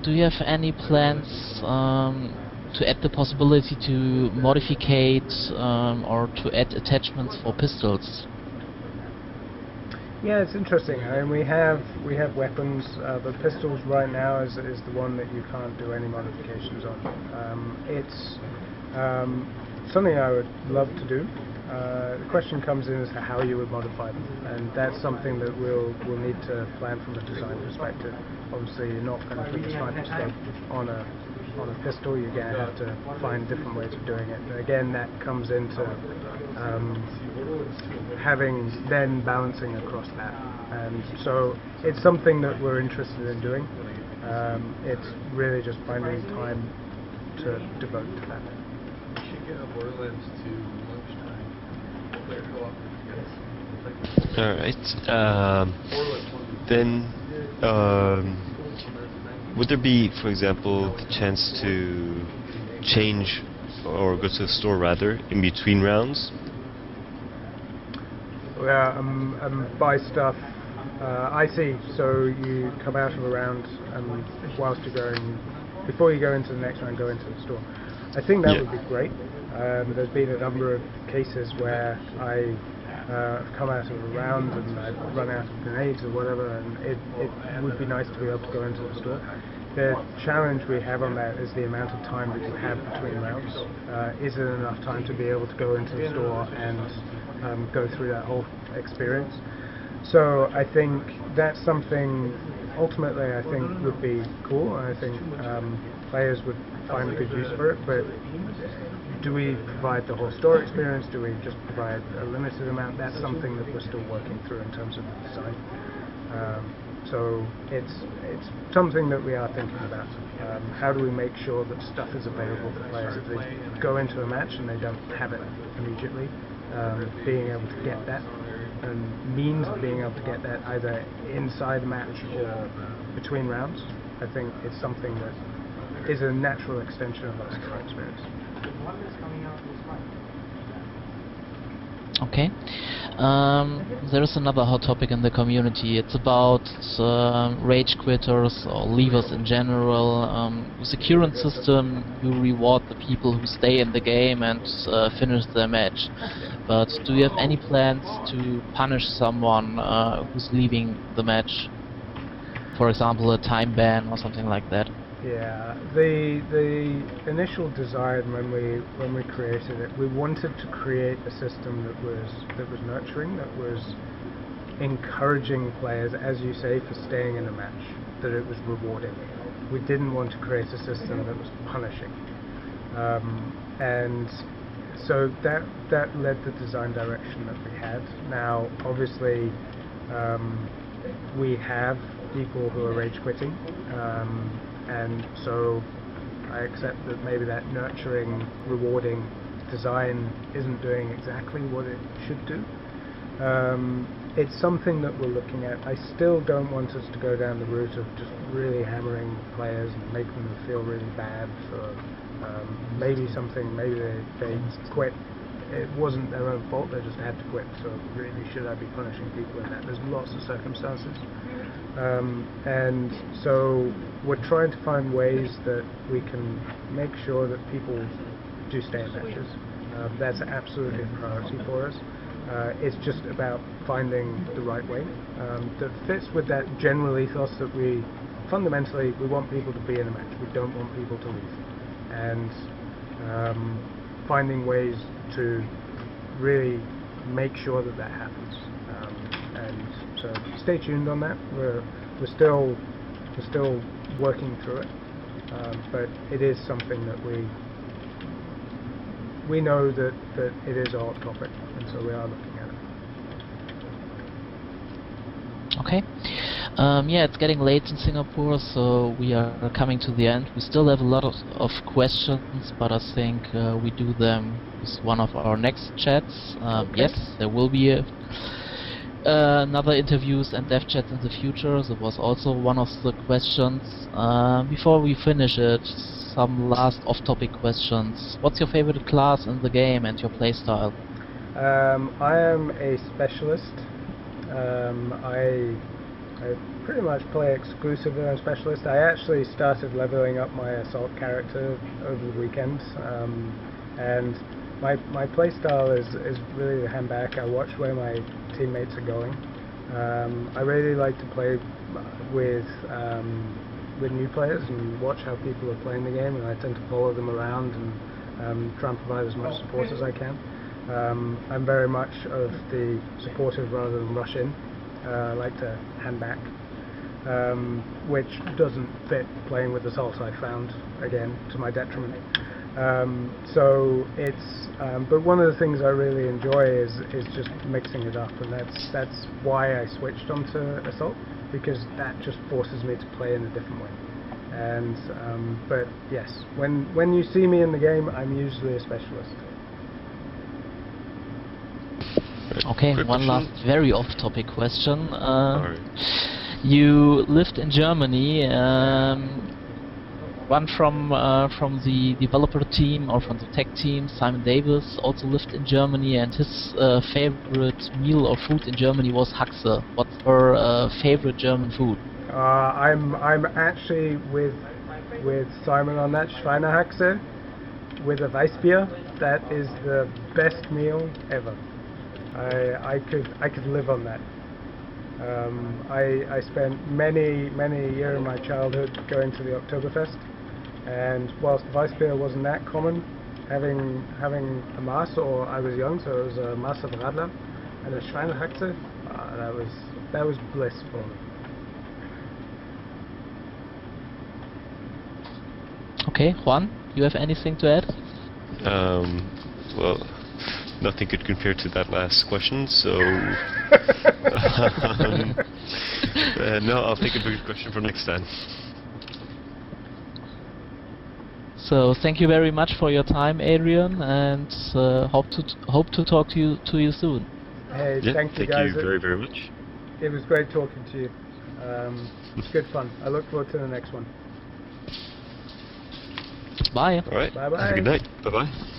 do you have any plans to add the possibility to modificate or to add attachments for pistols? Yeah, it's interesting. I mean, we have weapons, but pistols right now is the one that you can't do any modifications on. It's something I would love to do. The question comes in as to how you would modify them, and that's something that we'll need to plan from a design perspective. Obviously, you're not going to put the sniper scope on a pistol. You're going to have to find different ways of doing it. And again, that comes into having then balancing across that, and so it's something that we're interested in doing. It's really just finding time to devote to that. Alright. Then, would there be, for example, the chance to change or go to the store rather in between rounds? Yeah, buy stuff. I see. So you come out of a round, and whilst you're going, before you go into the next round, go into the store. I think that would be great. There's been a number of cases where I come out of a round and I've run out of grenades or whatever, and it would be nice to be able to go into the store. The challenge we have on that is the amount of time that you have between rounds. Is it enough time to be able to go into the store and go through that whole experience? So I think that's something ultimately I think would be cool, and I think players would find a good use for it, but do we provide the whole store experience? Do we just provide a limited amount? That's something that we're still working through in terms of the design. So it's something that we are thinking about. How do we make sure that stuff is available for players if they go into a match and they don't have it immediately? Being able to get that, and means of being able to get that either inside a match or between rounds, I think it's something that is a natural extension of our store experience. Okay. There is another hot topic in the community. It's about rage quitters or leavers in general. With the current system, you reward the people who stay in the game and finish their match. But do you have any plans to punish someone who's leaving the match? For example, a time ban or something like that. Yeah, the initial design when we created it, we wanted to create a system that was nurturing, that was encouraging players, as you say, for staying in a match, that it was rewarding. We didn't want to create a system that was punishing, and so that led the design direction that we had. Now, obviously, we have people who are rage quitting. And so I accept that maybe that nurturing, rewarding design isn't doing exactly what it should do. It's something that we're looking at. I still don't want us to go down the route of just really hammering players and making them feel really bad for maybe they quit. It wasn't their own fault, they just had to quit, so really should I be punishing people in that? There's lots of circumstances. And so we're trying to find ways that we can make sure that people do stay in matches. That's absolutely a priority for us. It's just about finding the right way that fits with that general ethos that we want people to be in a match. We don't want people to leave. And finding ways to really make sure that that happens, and so stay tuned on that. We're still working through it, but it is something that we know that it is a hot topic, and so we are looking at it. Okay. Yeah, it's getting late in Singapore, so we are coming to the end. We still have a lot of questions, but I think we do them with one of our next chats. Okay. Yes, there will be another interviews and dev chats in the future. That was also one of the questions. Before we finish it, some last off-topic questions. What's your favorite class in the game and your playstyle? I am a specialist. I pretty much play exclusively on Specialist. I actually started leveling up my Assault character over the weekend, and my playstyle is really to hang back. I watch where my teammates are going. I really like to play with new players and watch how people are playing the game, and I tend to follow them around and try and provide as much support as I can. I'm very much of the supportive rather than rush in. I like to hand back, which doesn't fit playing with Assault, I found, again, to my detriment. So it's, but one of the things I really enjoy is just mixing it up, and that's why I switched onto Assault, because that just forces me to play in a different way. And but yes, when you see me in the game, I'm usually a Specialist. Okay, Quick one question. last very off-topic question. Alright. You lived in Germany. One from the developer team or from the tech team, Simon Davis, also lived in Germany, and his favorite meal or food in Germany was Haxe. What's your favorite German food? I'm actually with Simon on that. Schweinehaxe with a Weissbier. That is the best meal ever. I could live on that. I spent many a year of my childhood going to the Oktoberfest, and whilst Weissbier wasn't that common, having a Maß, or I was young, so it was a Maß of Radler and a Schweinehaxe, that was bliss for me. Okay, Juan, you have anything to add? Well, nothing could compare to that last question, so no, I'll think of a good question for next time. So thank you very much for your time, Adrian, and hope to talk to you soon. Hey, Yeah, thank you guys. very, very much. It was great talking to you. It's good fun. I look forward to the next one. Bye. Alright, Bye-bye. have a good night. Bye-bye.